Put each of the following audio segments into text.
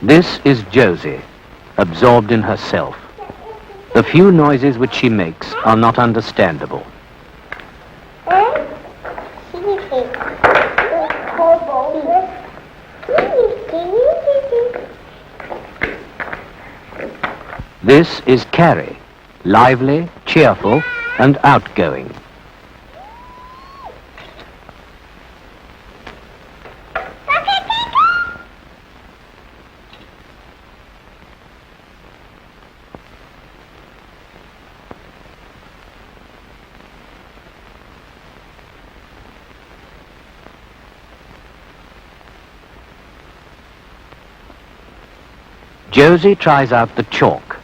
This is Josie, absorbed in herself. The few noises which she makes are not understandable. This is Carrie, lively, cheerful, and outgoing. Josie tries out the chalk.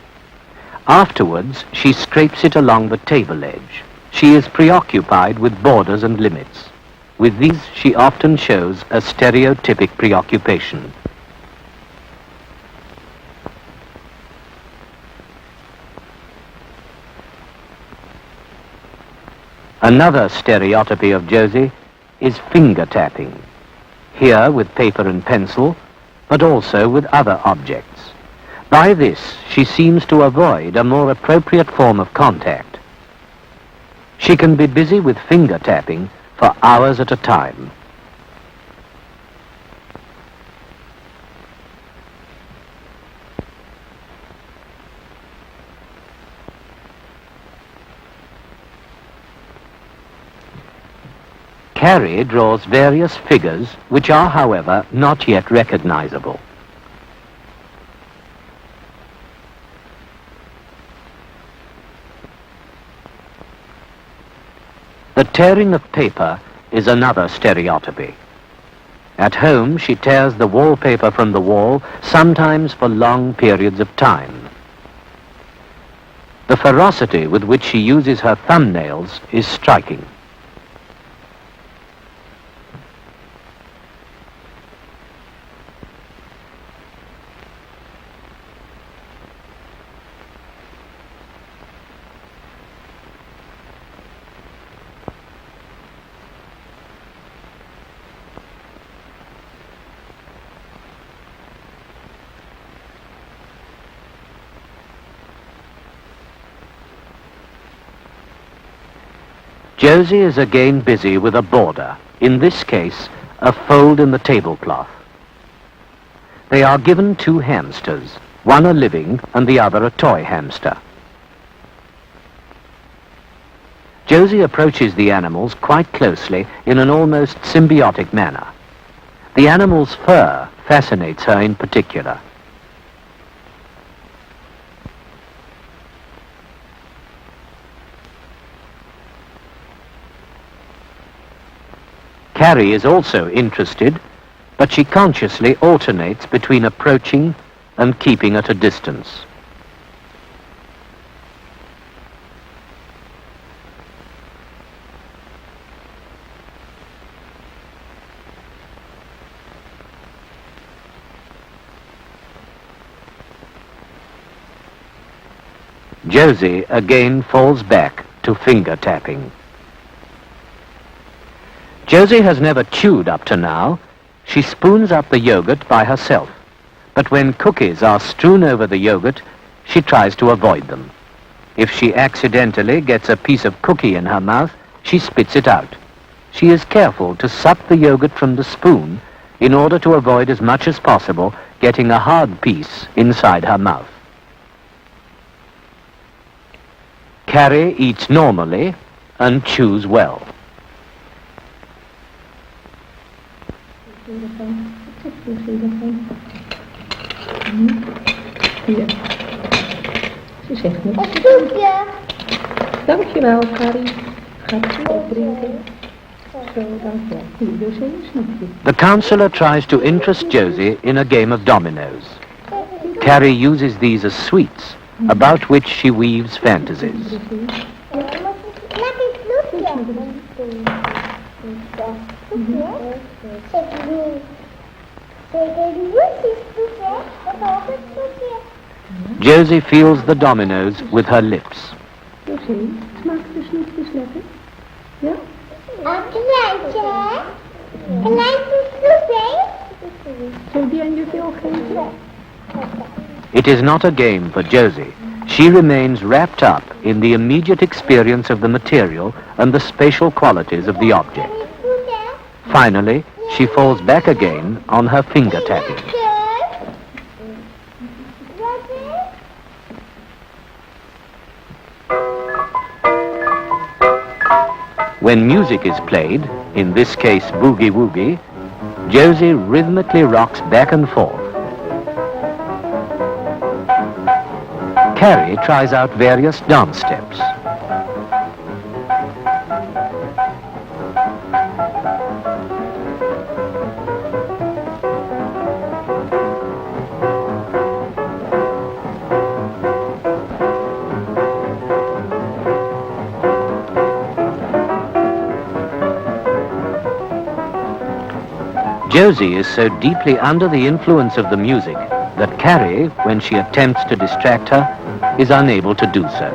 Afterwards, she scrapes it along the table edge. She is preoccupied with borders and limits. With these, she often shows a stereotypic preoccupation. Another stereotypy of Josie is finger tapping. Here with paper and pencil, but also with other objects. By this, she seems to avoid a more appropriate form of contact. She can be busy with finger tapping for hours at a time. Carrie draws various figures which are, however, not yet recognizable. The tearing of paper is another stereotypy. At home, she tears the wallpaper from the wall, sometimes for long periods of time. The ferocity with which she uses her thumbnails is striking. Josie is again busy with a border, in this case, a fold in the tablecloth. They are given two hamsters, one a living and the other a toy hamster. Josie approaches the animals quite closely in an almost symbiotic manner. The animal's fur fascinates her in particular. Carrie is also interested, but she consciously alternates between approaching and keeping at a distance. Josie again falls back to finger tapping. Josie has never chewed up to now. She spoons up the yogurt by herself. But when cookies are strewn over the yogurt, she tries to avoid them. If she accidentally gets a piece of cookie in her mouth, she spits it out. She is careful to suck the yogurt from the spoon in order to avoid as much as possible getting a hard piece inside her mouth. Carrie eats normally and chews well. Hier. Ze zegt niks. Een snoepje. Dankjewel, Carrie. Gaat ze opdrinken? Zo, dankjewel. Hier, dus een snoepje. The counselor tries to interest Josie in a game of dominoes. Carrie uses these as sweets, about which she weaves fantasies. Josie feels the dominoes with her lips. Josie, smaakt de snoepjes lekker? Ja? Een kleintje, hè? Kleintje snoepje. Zou die aan je veel geven? It is not a game for Josie. She remains wrapped up in the immediate experience of the material and the spatial qualities of the object. Finally, she falls back again on her finger tapping. When music is played, in this case boogie woogie, Josie rhythmically rocks back and forth. Carrie tries out various dance steps. Josie is so deeply under the influence of the music that Carrie, when she attempts to distract her, is unable to do so.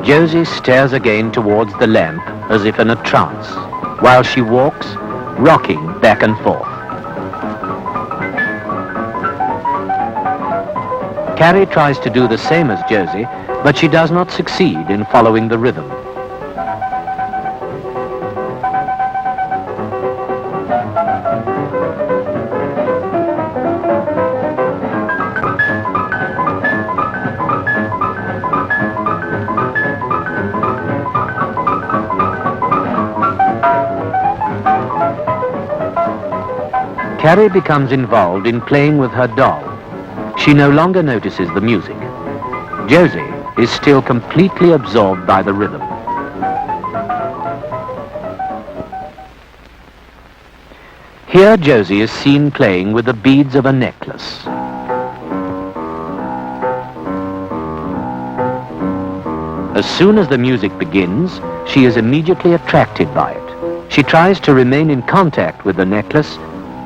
Josie stares again towards the lamp as if in a trance, while she walks, rocking back and forth. Carrie tries to do the same as Josie, but she does not succeed in following the rhythm. Carrie becomes involved in playing with her doll. She no longer notices the music. Josie is still completely absorbed by the rhythm. Here Josie is seen playing with the beads of a necklace. As soon as the music begins, she is immediately attracted by it. She tries to remain in contact with the necklace,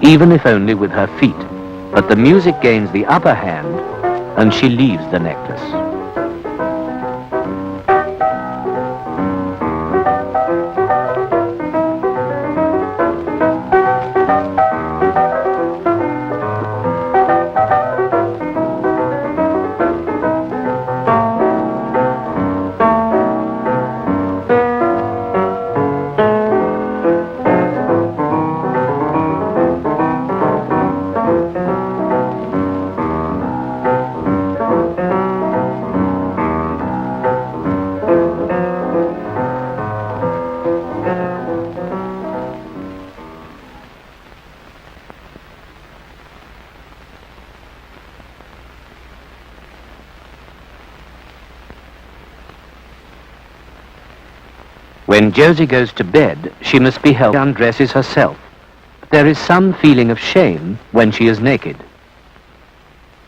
even if only with her feet. But the music gains the upper hand, and she leaves the necklace. When Josie goes to bed, she must be helped undresses herself. But there is some feeling of shame when she is naked.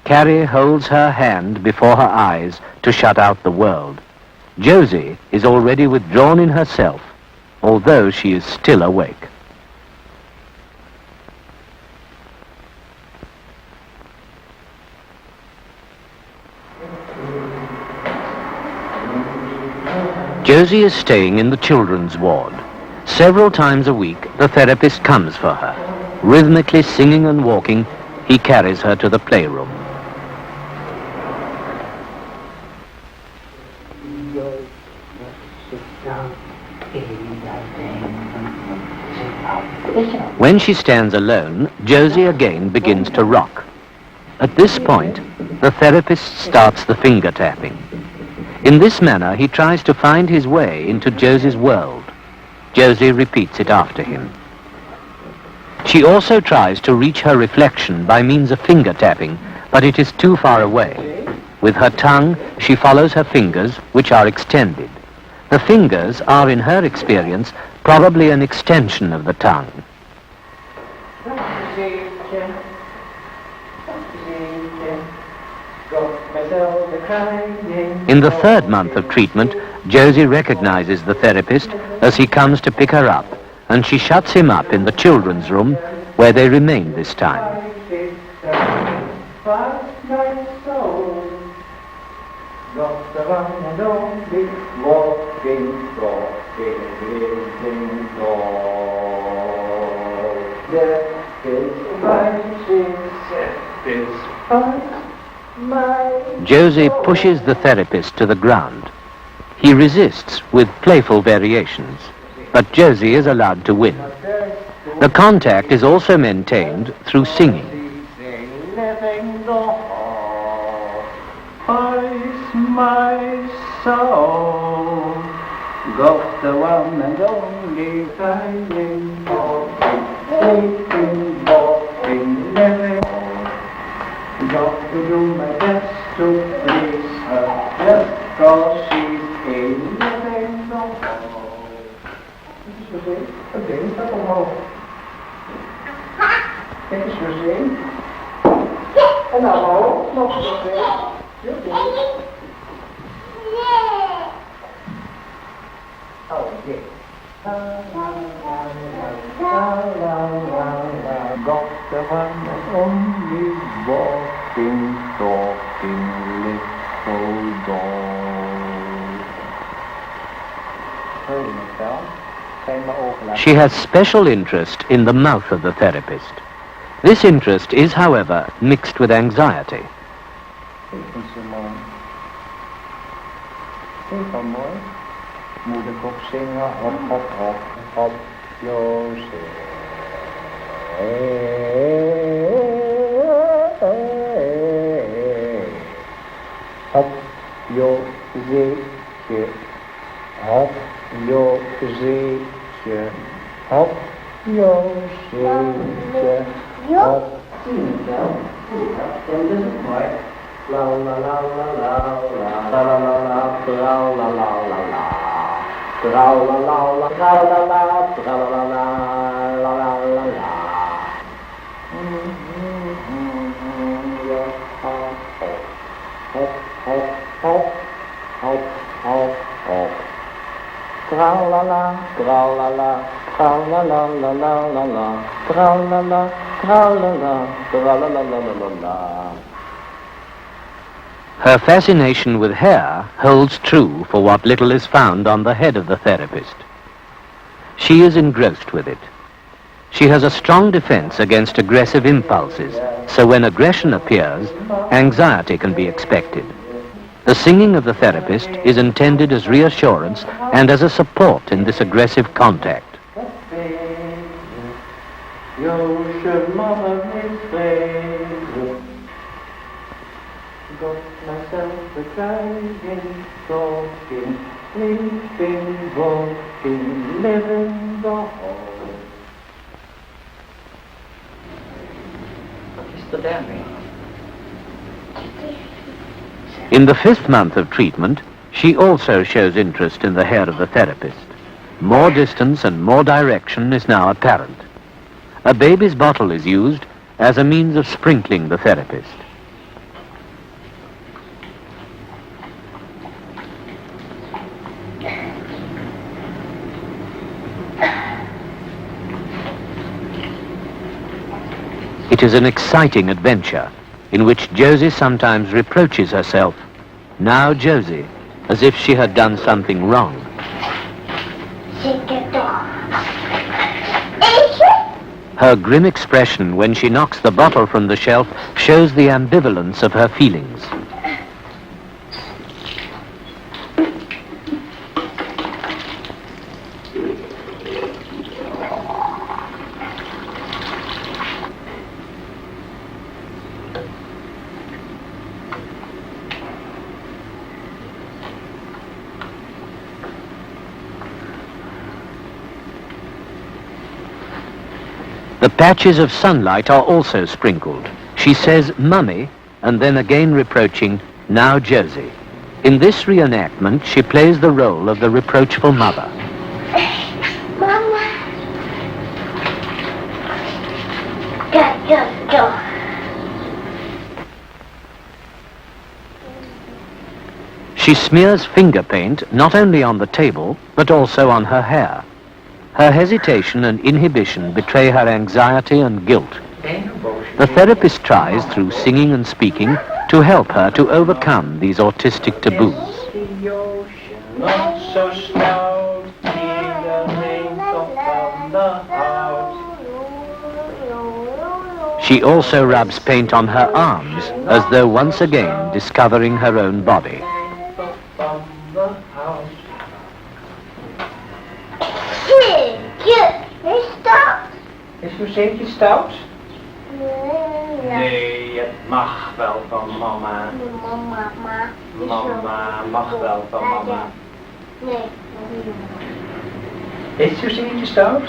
Carrie holds her hand before her eyes to shut out the world. Josie is already withdrawn in herself, although she is still awake. Josie is staying in the children's ward. Several times a week, the therapist comes for her. Rhythmically singing and walking, he carries her to the playroom. When she stands alone, Josie again begins to rock. At this point, the therapist starts the finger tapping. In this manner, he tries to find his way into Josie's world. Josie repeats it after him. She also tries to reach her reflection by means of finger tapping, but it is too far away. With her tongue, she follows her fingers, which are extended. The fingers are, in her experience, probably an extension of the tongue. In the third month of treatment, Josie recognizes the therapist as he comes to pick her up, and she shuts him up in the children's room, where they remain this time. Josie pushes the therapist to the ground. He resists with playful variations, but Josie is allowed to win. The contact is also maintained through singing. My soul, got the one and only finding, sleeping, walking, living. Got to do my best to please her, just 'cause she's a living doll. Susie, stap omhoog. Kijk eens, Susie. En nou omhoog, nog Susie. Oh, yeah. Got the one and only walking, talking little doll. She has special interest in the mouth of the therapist. This interest is, however, mixed with anxiety. Van mooi. Moeder kop zingen, hop, hop, hop, hop, Jozef. Hop, Jozefje, hop, Jozefje, hop, Jozefje, hop. Dat is het mooi. La la la la la la la la la la la la la la la. Tra la la la tra la la tra la la la la la la la. Hop hop hop hop hop hop. Tra la la tra la la tra la la la la la la. Tra la la tra la la tra la la la la la. Her fascination with hair holds true for what little is found on the head of the therapist. She is engrossed with it. She has a strong defense against aggressive impulses, so when aggression appears, anxiety can be expected. The singing of the therapist is intended as reassurance and as a support in this aggressive contact. Got myself a driving, talking, sleeping, walking, living the whole. What is the damage? In the 5th month of treatment, she also shows interest in the hair of the therapist. More distance and more direction is now apparent. A baby's bottle is used as a means of sprinkling the therapist. It is an exciting adventure in which Josie sometimes reproaches herself, now Josie, as if she had done something wrong. Her grim expression when she knocks the bottle from the shelf shows the ambivalence of her feelings. The patches of sunlight are also sprinkled. She says, "Mummy," and then again reproaching, "Now Josie." In this reenactment, she plays the role of the reproachful mother. Mama. Go. She smears finger paint not only on the table, but also on her hair. Her hesitation and inhibition betray her anxiety and guilt. The therapist tries, through singing and speaking, to help her to overcome these autistic taboos. Not so stout, neither rain top on the house. She also rubs paint on her arms, as though once again discovering her own body. Is uw zeetje stout? Nee, het mag wel van mama. Mama mag wel van mama. Nee. Is uw zeetje stout?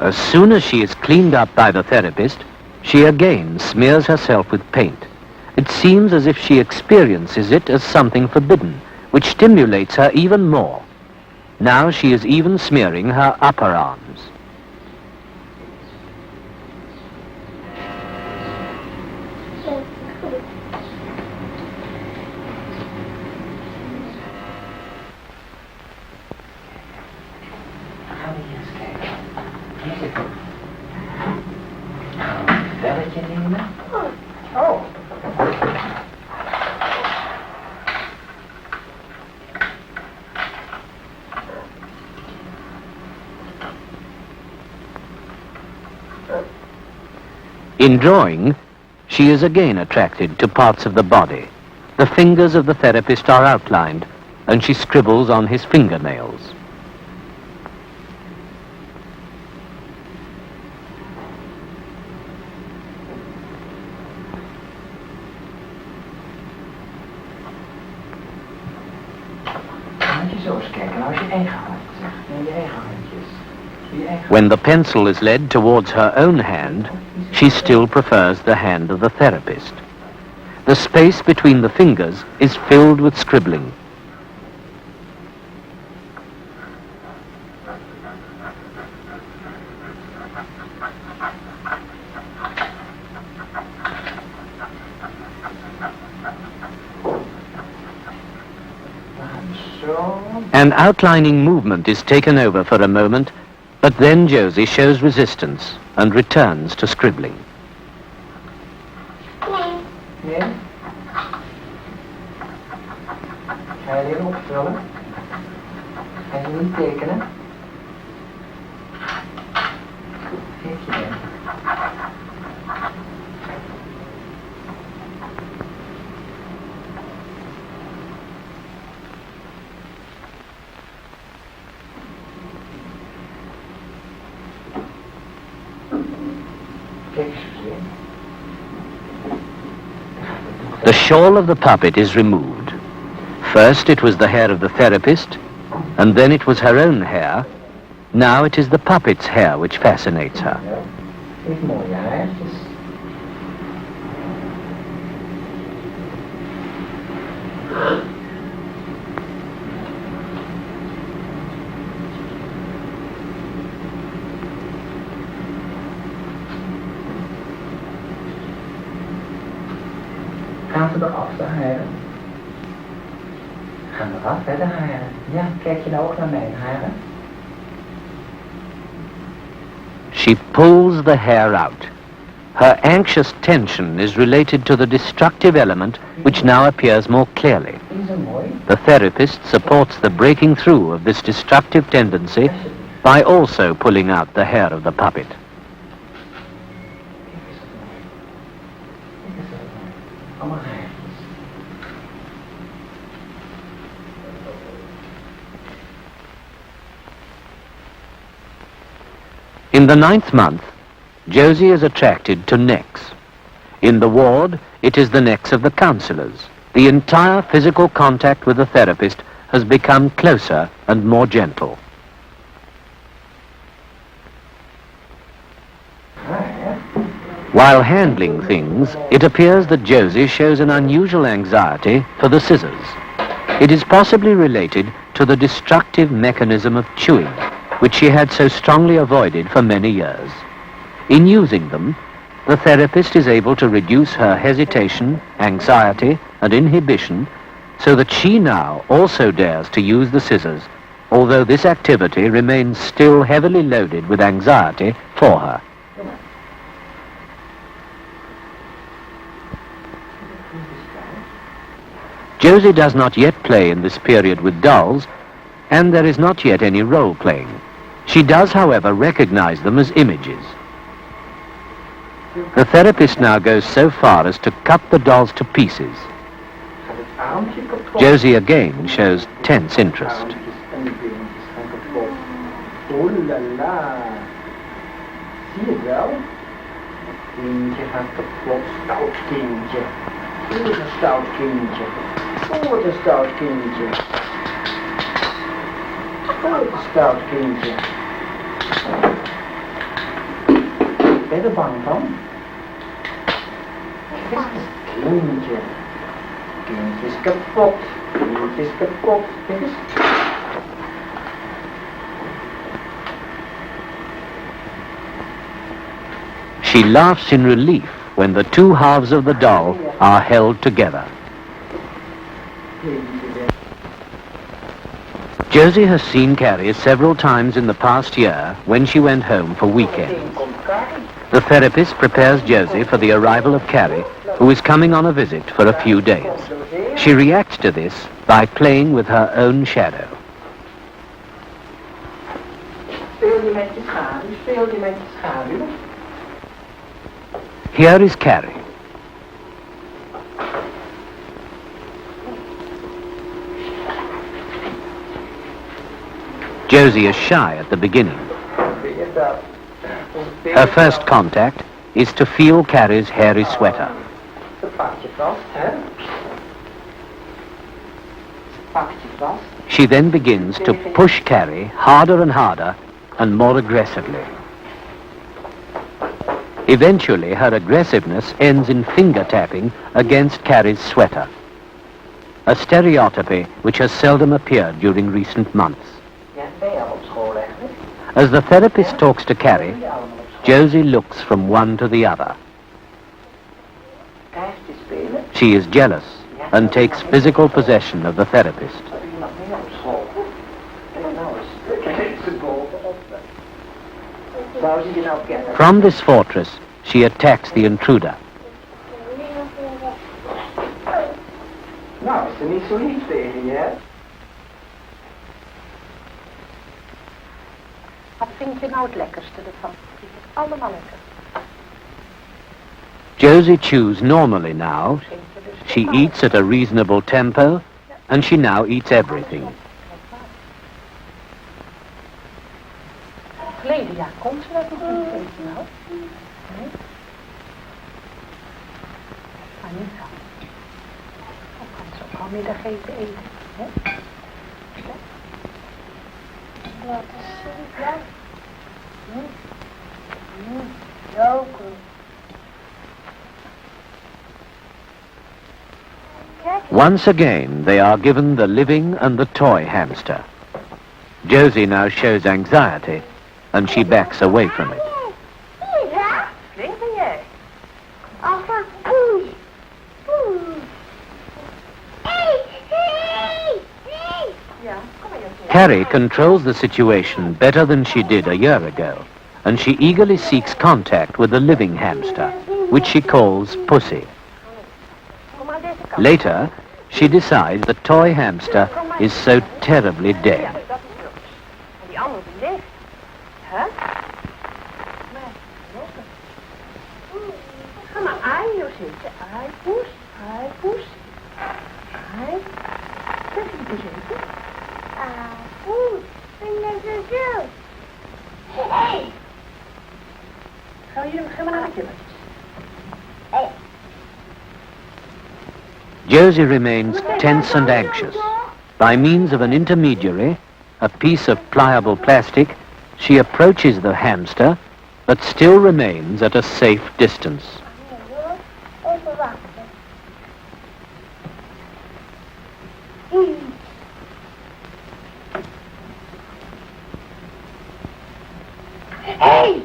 As soon as she is cleaned up by the therapist, she again smears herself with paint. It seems as if she experiences it as something forbidden, which stimulates her even more. Now she is even smearing her upper arms. In drawing, she is again attracted to parts of the body. The fingers of the therapist are outlined, and she scribbles on his fingernails. When the pencil is led towards her own hand, she still prefers the hand of the therapist. The space between the fingers is filled with scribbling. An outlining movement is taken over for a moment, but then Josie shows resistance and returns to scribbling. Nee? Ga je leren opvullen? Ga je niet tekenen? Geef je mee. The shawl of the puppet is removed. First it was the hair of the therapist, and then it was her own hair. Now it is the puppet's hair which fascinates her. Geef mooie haartjes. Gaan ze eraf, de haren? Gaan eraf, hè, de haren? Ja, kijk je nou ook naar mijn haren? She pulls the hair out. Her anxious tension is related to the destructive element which now appears more clearly. Is dat mooi? The therapist supports the breaking through of this destructive tendency by also pulling out the hair of the puppet. Allemaal haartjes. In the 9th month, Josie is attracted to necks. In the ward, it is the necks of the counselors. The entire physical contact with the therapist has become closer and more gentle. While handling things, it appears that Josie shows an unusual anxiety for the scissors. It is possibly related to the destructive mechanism of chewing. which she had so strongly avoided for many years. In using them, the therapist is able to reduce her hesitation, anxiety, and inhibition so that she now also dares to use the scissors, although this activity remains still heavily loaded with anxiety for her. Josie does not yet play in this period with dolls, and there is not yet any role-playing. She does, however, recognize them as images. The therapist now goes so far as to cut the dolls to pieces. Josie again shows tense interest. Oh la la. Zie je wel? Kindje gaat kapot. Stout kindje. Oh, wat een stout kindje. Oh, wat een stout kindje. Oh, wat een stout kindje. Ben je er bang van? Kindje. Kindje is kapot. Kindje is kapot. Kijk eens. She laughs in relief when the two halves of the doll are held together. Josie has seen Carrie several times in the past year when she went home for weekends. The therapist prepares Josie for the arrival of Carrie, who is coming on a visit for a few days. She reacts to this by playing with her own shadow. Here is Carrie. Josie is shy at the beginning. Her first contact is to feel Carrie's hairy sweater. She then begins to push Carrie harder and harder and more aggressively. Eventually, her aggressiveness ends in finger tapping against Carrie's sweater, a stereotypy which has seldom appeared during recent months. As the therapist talks to Carrie, Josie looks from one to the other. She is jealous and takes physical possession of the therapist. From this fortress, she attacks the intruder. Nou, is er niet zo lief tegen je, hè? Wat vind je nou het lekkerste ervan? Het is allemaal lekker. Josie chews normally now. She eats at a reasonable tempo, and she now eats everything. Verleden jaar kon ze dat nog niet eten, nou. Nee? Maar niet zo. Dan kan ze ook al middageten eten, hè? Wat is dat? Zo goed. Once again, they are given the living and the toy hamster. Josie now shows anxiety, and she backs away from it. Ja? Flink ben jij. Enfin, poes. Poes. Hey, hey, hey. Ja, kom maar je. Carrie controls the situation better than she did a year ago, and she eagerly seeks contact with the living hamster, which she calls Pussy. Kom maar deze kant. Later, she decides the toy hamster is so terribly Ja, dead. dat is logisch. En die andere die leeft. Hè? Nee, lopen. Ga maar aan, Josetje. Ai, poes. Ai, poes. Ai. Zeg je die gezeten? Poes. Ben je zo? Hey. Ga maar naar de killertjes. Hey. Josie remains tense and anxious. By means of an intermediary, a piece of pliable plastic, she approaches the hamster, but still remains at a safe distance. Even wachten. Hey!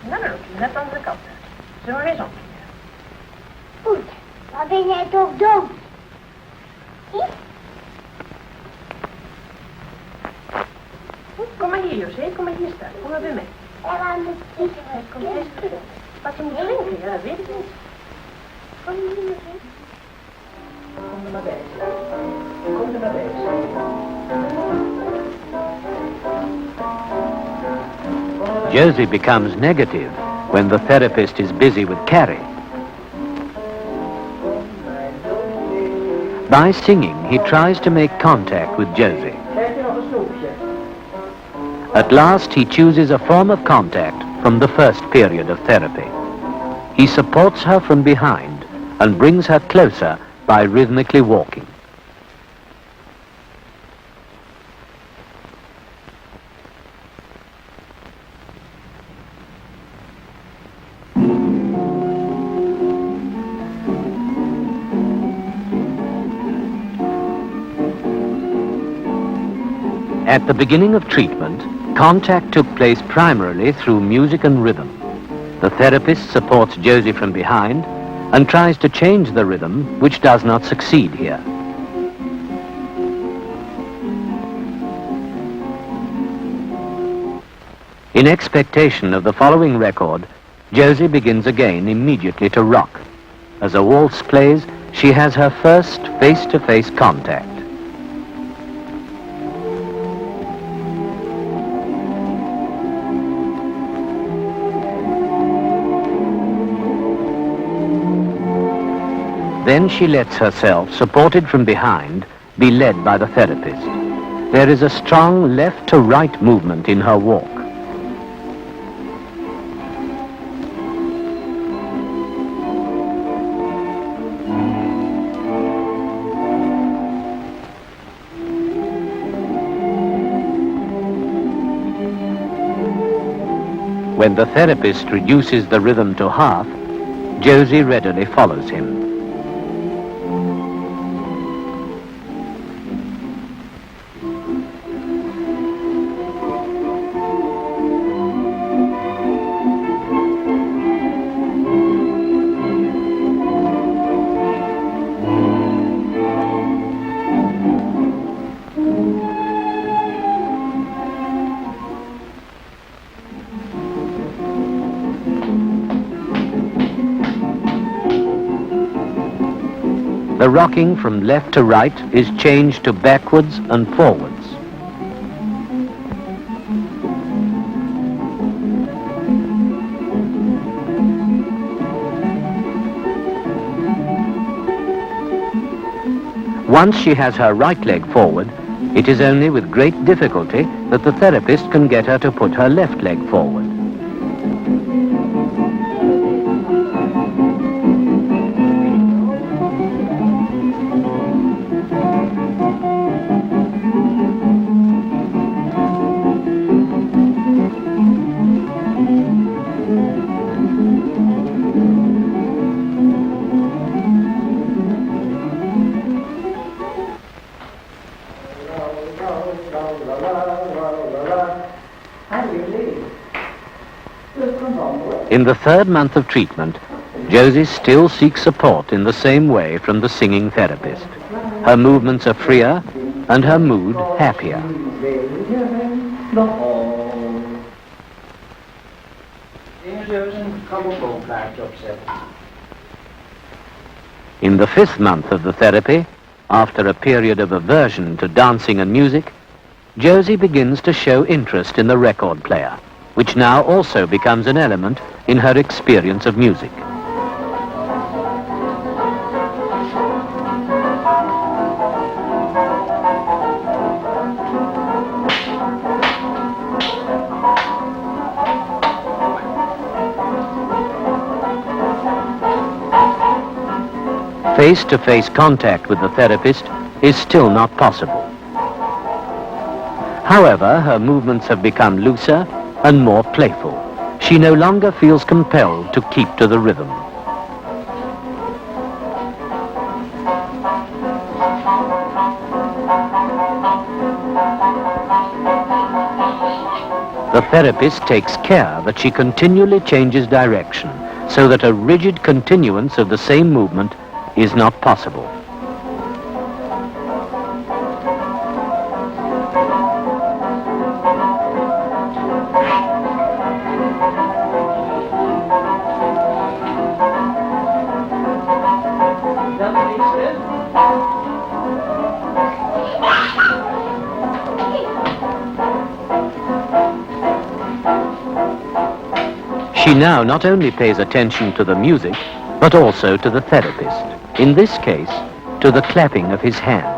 Nou, dan loop je net aan de kant uit. Zullen we weer eens omkeren? Goed, maar ben jij toch dom? Zie? Goed, kom maar hier, José. Kom maar hier staan. Kom maar bij mij. En aan de Kom eens terug. Wat je moet drinken, ja, dat weet ik niet. Kom hier, José. Kom er maar bij. Kom er maar bij. Josie becomes negative when the therapist is busy with Carrie. By singing, he tries to make contact with Josie. Krijg je nog een snoepje? At last, he chooses a form of contact from the first period of therapy. He supports her from behind and brings her closer by rhythmically walking. At the beginning of treatment, contact took place primarily through music and rhythm. The therapist supports Josie from behind and tries to change the rhythm, which does not succeed here. In expectation of the following record, Josie begins again immediately to rock. As a waltz plays, she has her first face-to-face contact. Then she lets herself, supported from behind, be led by the therapist. There is a strong left-to-right movement in her walk. When the therapist reduces the rhythm to half, Josie readily follows him. The rocking from left to right is changed to backwards and forwards. Once she has her right leg forward, it is only with great difficulty that the therapist can get her to put her left leg forward. In the third month of treatment, Josie still seeks support in the same way from the singing therapist. Her movements are freer and her mood happier. In the fifth month of the therapy, after a period of aversion to dancing and music, Josie begins to show interest in the record player, which now also becomes an element in her experience of music. Face-to-face contact with the therapist is still not possible. However, her movements have become looser and more playful. She no longer feels compelled to keep to the rhythm. The therapist takes care that she continually changes direction so that a rigid continuance of the same movement is not possible. She now not only pays attention to the music, but also to the therapist. In this case, to the clapping of his hands.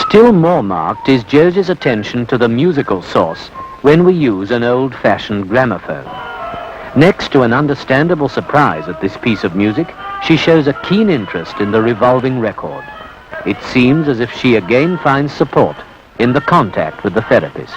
Still more marked is Josie's attention to the musical source when we use an old-fashioned gramophone. Next to an understandable surprise at this piece of music, she shows a keen interest in the revolving record. It seems as if she again finds support in the contact with the therapist.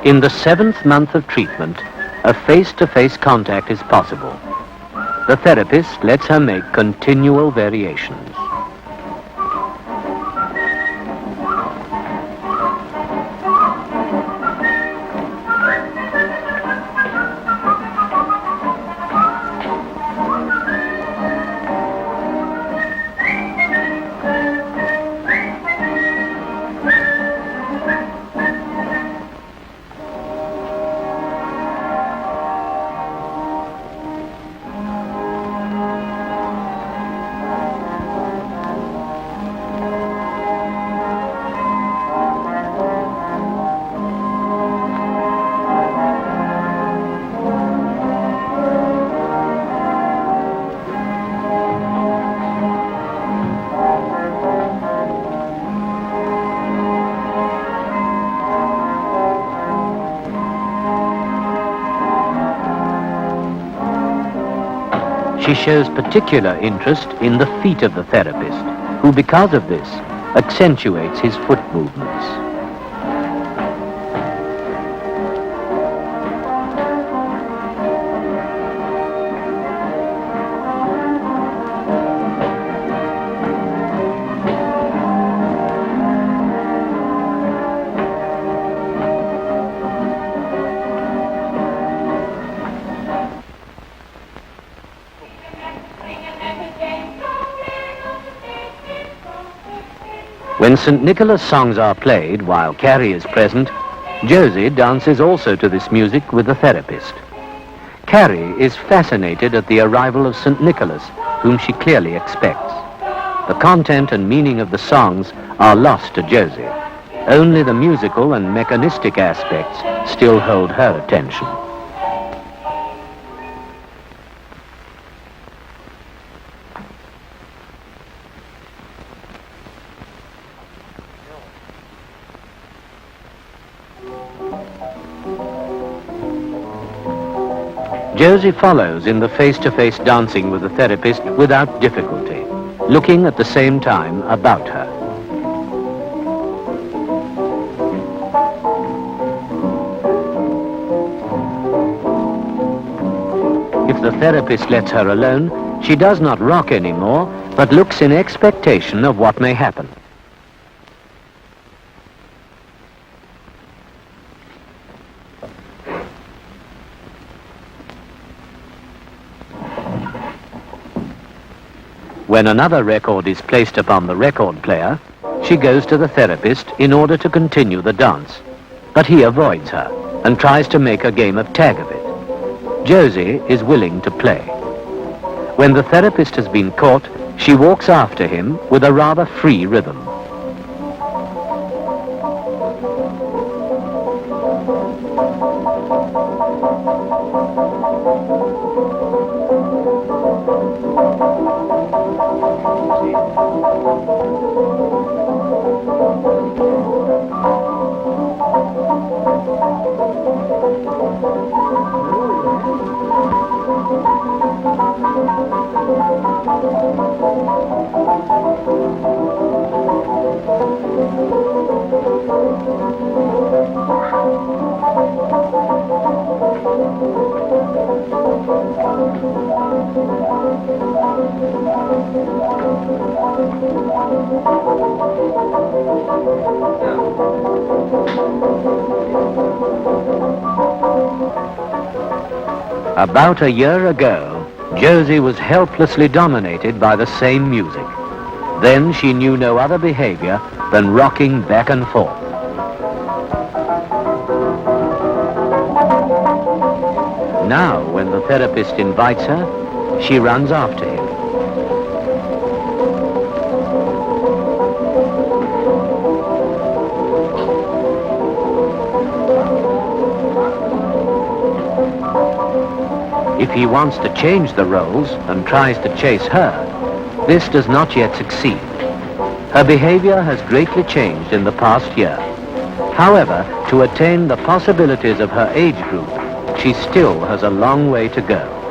In the 7th month of treatment, a face-to-face contact is possible. The therapist lets her make continual variations. She shows particular interest in the feet of the therapist, who because of this accentuates his foot movements. When St. Nicholas songs are played while Carrie is present, Josie dances also to this music with the therapist. Carrie is fascinated at the arrival of St. Nicholas, whom she clearly expects. The content and meaning of the songs are lost to Josie. Only the musical and mechanistic aspects still hold her attention. Josie follows in the face-to-face dancing with the therapist without difficulty, looking at the same time about her. If the therapist lets her alone, she does not rock anymore, but looks in expectation of what may happen. When another record is placed upon the record player, she goes to the therapist in order to continue the dance. But he avoids her and tries to make a game of tag of it. Josie is willing to play. When the therapist has been caught, she walks after him with a rather free rhythm. About a year ago, Josie was helplessly dominated by the same music. Then she knew no other behavior than rocking back and forth. Now, when the therapist invites her, she runs after him. If he wants to change the roles and tries to chase her, this does not yet succeed. Her behavior has greatly changed in the past year. However, to attain the possibilities of her age group, she still has a long way to go.